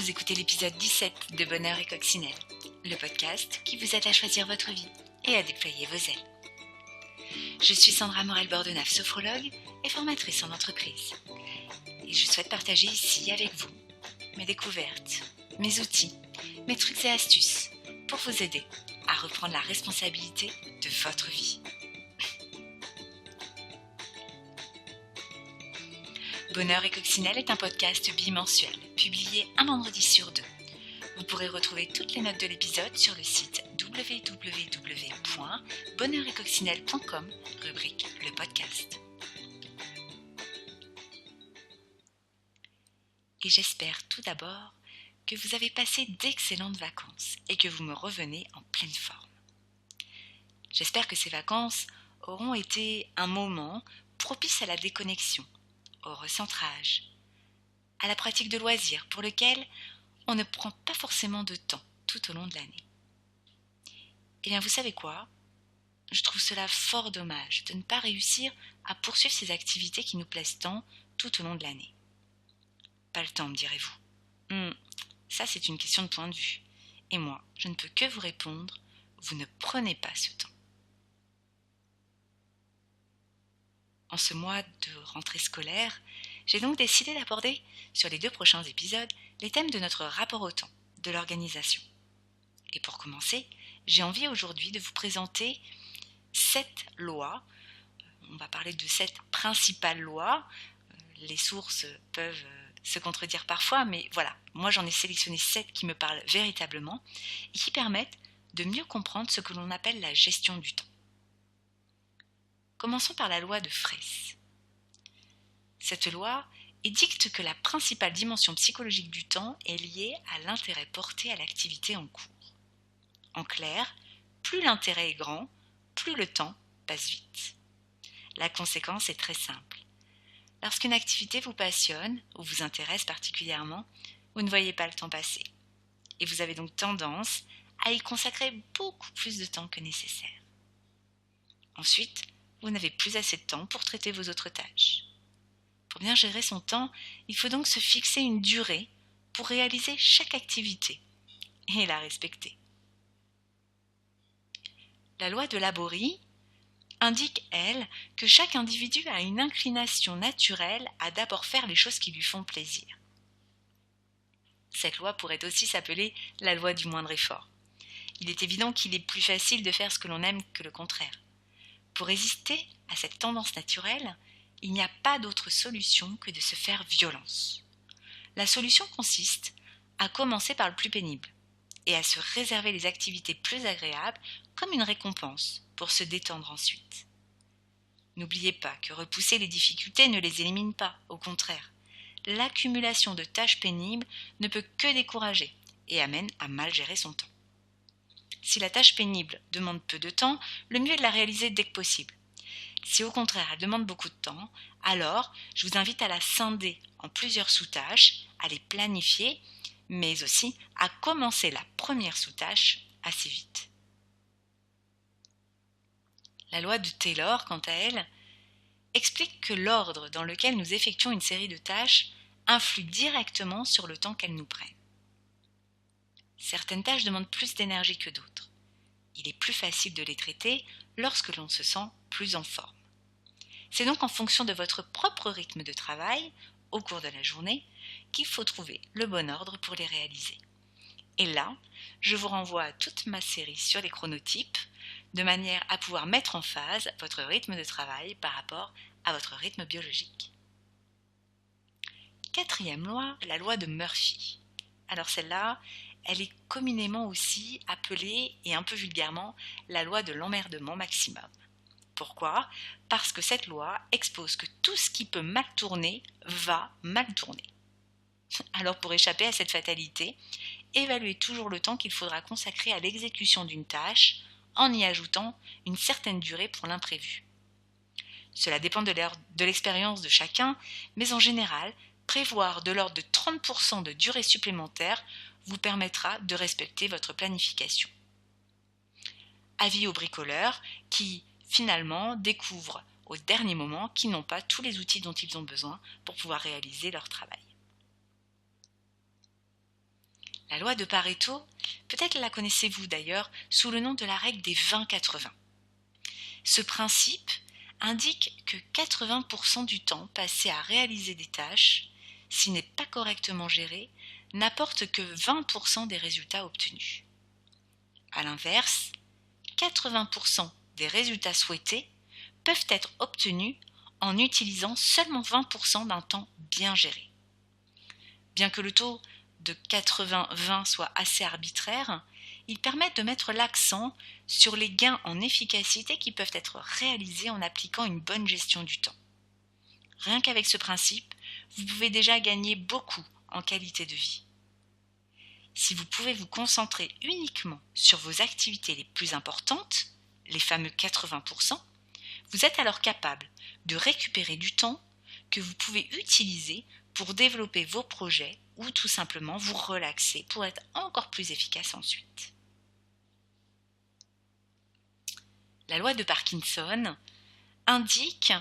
Vous écoutez l'épisode 17 de Bonheur et Coccinelle, le podcast qui vous aide à choisir votre vie et à déployer vos ailes. Je suis Sandra Morel-Bordenave, sophrologue et formatrice en entreprise. Et je souhaite partager ici avec vous mes découvertes, mes outils, mes trucs et astuces pour vous aider à reprendre la responsabilité de votre vie. Bonheur et Coccinelle est un podcast bimensuel, publié un vendredi sur deux. Vous pourrez retrouver toutes les notes de l'épisode sur le site www.bonheuretcoccinelle.com, rubrique le podcast. Et j'espère tout d'abord que vous avez passé d'excellentes vacances et que vous me revenez en pleine forme. J'espère que ces vacances auront été un moment propice à la déconnexion, au recentrage, à la pratique de loisirs pour lequel on ne prend pas forcément de temps tout au long de l'année. Eh bien, vous savez quoi ? Je trouve cela fort dommage de ne pas réussir à poursuivre ces activités qui nous plaisent tant tout au long de l'année. Pas le temps, me direz-vous. Ça, c'est une question de point de vue. Et moi, je ne peux que vous répondre, vous ne prenez pas ce temps. En ce mois de rentrée scolaire, j'ai donc décidé d'aborder, sur les 2 prochains épisodes, les thèmes de notre rapport au temps, de l'organisation. Et pour commencer, j'ai envie aujourd'hui de vous présenter 7 lois. On va parler de 7 principales lois. Les sources peuvent se contredire parfois, mais voilà, moi j'en ai sélectionné 7 qui me parlent véritablement et qui permettent de mieux comprendre ce que l'on appelle la gestion du temps. Commençons par la loi de Fraisse. Cette loi édicte que la principale dimension psychologique du temps est liée à l'intérêt porté à l'activité en cours. En clair, plus l'intérêt est grand, plus le temps passe vite. La conséquence est très simple. Lorsqu'une activité vous passionne ou vous intéresse particulièrement, vous ne voyez pas le temps passer. Et vous avez donc tendance à y consacrer beaucoup plus de temps que nécessaire. Ensuite, vous n'avez plus assez de temps pour traiter vos autres tâches. Pour bien gérer son temps, il faut donc se fixer une durée pour réaliser chaque activité et la respecter. La loi de Laborie indique, elle, que chaque individu a une inclination naturelle à d'abord faire les choses qui lui font plaisir. Cette loi pourrait aussi s'appeler la loi du moindre effort. Il est évident qu'il est plus facile de faire ce que l'on aime que le contraire. Pour résister à cette tendance naturelle, il n'y a pas d'autre solution que de se faire violence. La solution consiste à commencer par le plus pénible et à se réserver les activités plus agréables comme une récompense pour se détendre ensuite. N'oubliez pas que repousser les difficultés ne les élimine pas, au contraire. L'accumulation de tâches pénibles ne peut que décourager et amène à mal gérer son temps. Si la tâche pénible demande peu de temps, le mieux est de la réaliser dès que possible. Si au contraire elle demande beaucoup de temps, alors je vous invite à la scinder en plusieurs sous-tâches, à les planifier, mais aussi à commencer la première sous-tâche assez vite. La loi de Taylor, quant à elle, explique que l'ordre dans lequel nous effectuons une série de tâches influe directement sur le temps qu'elles nous prennent. Certaines tâches demandent plus d'énergie que d'autres. Il est plus facile de les traiter lorsque l'on se sent plus en forme. C'est donc en fonction de votre propre rythme de travail, au cours de la journée, qu'il faut trouver le bon ordre pour les réaliser. Et là, je vous renvoie à toute ma série sur les chronotypes, de manière à pouvoir mettre en phase votre rythme de travail par rapport à votre rythme biologique. 4e loi, la loi de Murphy. Alors celle-là, elle est communément aussi appelée, et un peu vulgairement, la loi de l'emmerdement maximum. Pourquoi ? Parce que cette loi expose que tout ce qui peut mal tourner va mal tourner. Alors pour échapper à cette fatalité, évaluez toujours le temps qu'il faudra consacrer à l'exécution d'une tâche en y ajoutant une certaine durée pour l'imprévu. Cela dépend de l'expérience de chacun, mais en général, prévoir de l'ordre de 30% de durée supplémentaire vous permettra de respecter votre planification. Avis aux bricoleurs qui, finalement, découvrent au dernier moment qu'ils n'ont pas tous les outils dont ils ont besoin pour pouvoir réaliser leur travail. La loi de Pareto, peut-être la connaissez-vous d'ailleurs sous le nom de la règle des 20-80. Ce principe indique que 80% du temps passé à réaliser des tâches, s'il n'est pas correctement géré, n'apporte que 20% des résultats obtenus. A l'inverse, 80% des résultats souhaités peuvent être obtenus en utilisant seulement 20% d'un temps bien géré. Bien que le taux de 80-20 soit assez arbitraire, ils permettent de mettre l'accent sur les gains en efficacité qui peuvent être réalisés en appliquant une bonne gestion du temps. Rien qu'avec ce principe, vous pouvez déjà gagner beaucoup en qualité de vie. Si vous pouvez vous concentrer uniquement sur vos activités les plus importantes, les fameux 80%, vous êtes alors capable de récupérer du temps que vous pouvez utiliser pour développer vos projets ou tout simplement vous relaxer pour être encore plus efficace ensuite. La loi de Parkinson indique,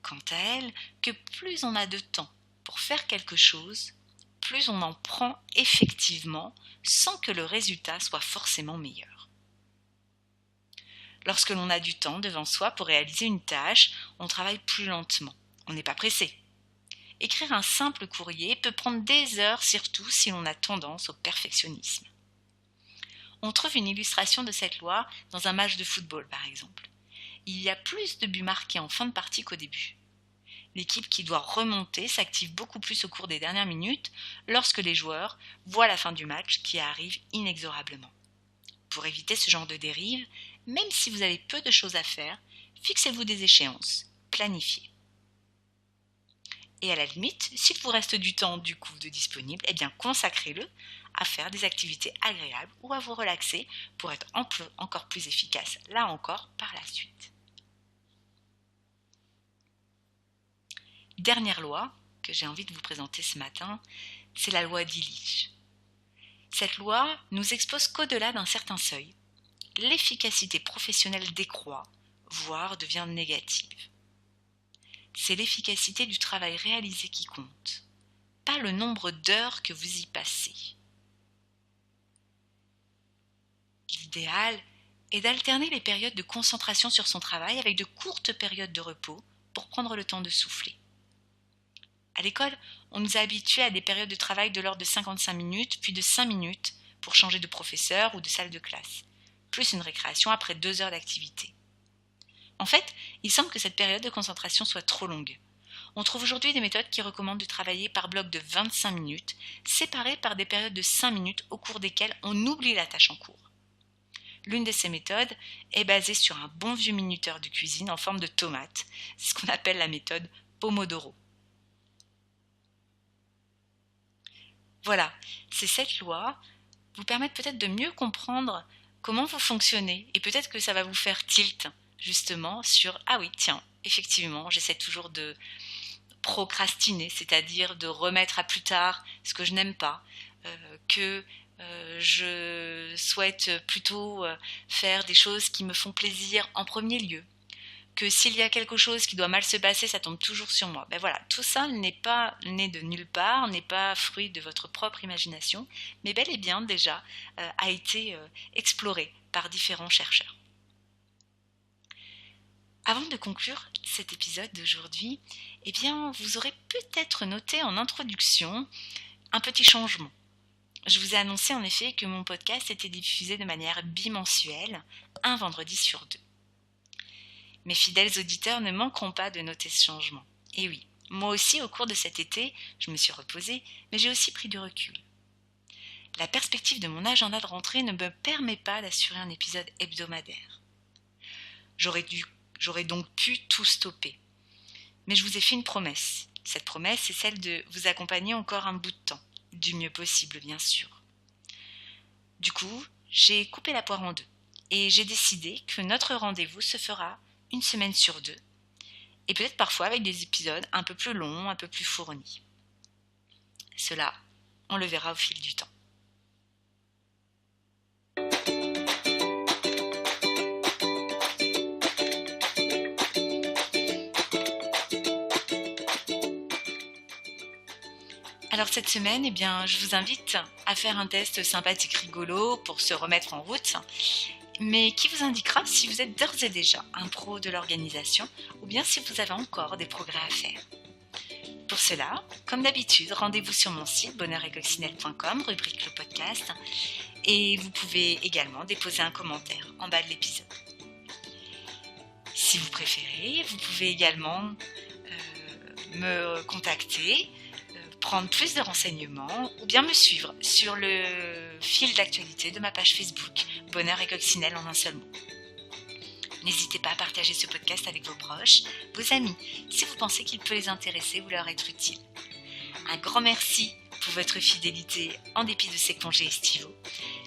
quant à elle, que plus on a de temps pour faire quelque chose, plus on en prend effectivement sans que le résultat soit forcément meilleur. Lorsque l'on a du temps devant soi pour réaliser une tâche, on travaille plus lentement, on n'est pas pressé. Écrire un simple courrier peut prendre des heures, surtout si l'on a tendance au perfectionnisme. On trouve une illustration de cette loi dans un match de football par exemple. Il y a plus de buts marqués en fin de partie qu'au début. L'équipe qui doit remonter s'active beaucoup plus au cours des dernières minutes lorsque les joueurs voient la fin du match qui arrive inexorablement. Pour éviter ce genre de dérive, même si vous avez peu de choses à faire, fixez-vous des échéances, planifiez. Et à la limite, s'il vous reste du temps du coup de disponible, eh bien consacrez-le à faire des activités agréables ou à vous relaxer pour être encore plus efficace, là encore, par la suite. Dernière loi que j'ai envie de vous présenter ce matin, c'est la loi d'Illich. Cette loi nous expose qu'au-delà d'un certain seuil, l'efficacité professionnelle décroît, voire devient négative. C'est l'efficacité du travail réalisé qui compte, pas le nombre d'heures que vous y passez. L'idéal est d'alterner les périodes de concentration sur son travail avec de courtes périodes de repos pour prendre le temps de souffler. À l'école, on nous a habitués à des périodes de travail de l'ordre de 55 minutes, puis de 5 minutes pour changer de professeur ou de salle de classe, plus une récréation après 2 heures d'activité. En fait, il semble que cette période de concentration soit trop longue. On trouve aujourd'hui des méthodes qui recommandent de travailler par bloc de 25 minutes, séparées par des périodes de 5 minutes au cours desquelles on oublie la tâche en cours. L'une de ces méthodes est basée sur un bon vieux minuteur de cuisine en forme de tomate, c'est ce qu'on appelle la méthode Pomodoro. Voilà, ces 7 lois vous permettent peut-être de mieux comprendre comment vous fonctionnez et peut-être que ça va vous faire tilt justement sur « Ah oui, tiens, effectivement, j'essaie toujours de procrastiner, c'est-à-dire de remettre à plus tard ce que je n'aime pas, que je souhaite plutôt faire des choses qui me font plaisir en premier lieu. » Que s'il y a quelque chose qui doit mal se passer, ça tombe toujours sur moi. Ben voilà, tout ça n'est pas né de nulle part, n'est pas fruit de votre propre imagination, mais bel et bien déjà a été exploré par différents chercheurs. Avant de conclure cet épisode d'aujourd'hui, eh bien, vous aurez peut-être noté en introduction un petit changement. Je vous ai annoncé en effet que mon podcast était diffusé de manière bimensuelle, un vendredi sur 2. Mes fidèles auditeurs ne manqueront pas de noter ce changement. Et oui, moi aussi, au cours de cet été, je me suis reposée, mais j'ai aussi pris du recul. La perspective de mon agenda de rentrée ne me permet pas d'assurer un épisode hebdomadaire. J'aurais donc pu tout stopper. Mais je vous ai fait une promesse. Cette promesse, c'est celle de vous accompagner encore un bout de temps, du mieux possible, bien sûr. Du coup, j'ai coupé la poire en deux et j'ai décidé que notre rendez-vous se fera une semaine sur 2, et peut-être parfois avec des épisodes un peu plus longs, un peu plus fournis. Cela, on le verra au fil du temps. Alors cette semaine, je vous invite à faire un test sympathique rigolo pour se remettre en route, mais qui vous indiquera si vous êtes d'ores et déjà un pro de l'organisation ou bien si vous avez encore des progrès à faire. Pour cela, comme d'habitude, rendez-vous sur mon site bonheuretcoccinelle.com, rubrique le podcast, et vous pouvez également déposer un commentaire en bas de l'épisode. Si vous préférez, vous pouvez également me contacter, prendre plus de renseignements ou bien me suivre sur le fil d'actualité de ma page Facebook Bonheur et Coccinelle en un seul mot. N'hésitez pas à partager ce podcast avec vos proches, vos amis, si vous pensez qu'il peut les intéresser ou leur être utile. Un grand merci pour votre fidélité en dépit de ces congés estivaux.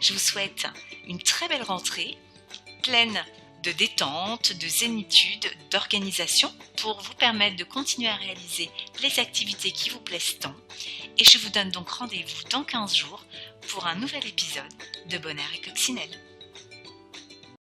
Je vous souhaite une très belle rentrée, pleine de détente, de zénitude, d'organisation pour vous permettre de continuer à réaliser les activités qui vous plaisent tant. Et je vous donne donc rendez-vous dans 15 jours pour un nouvel épisode de Bonheur et Coccinelle.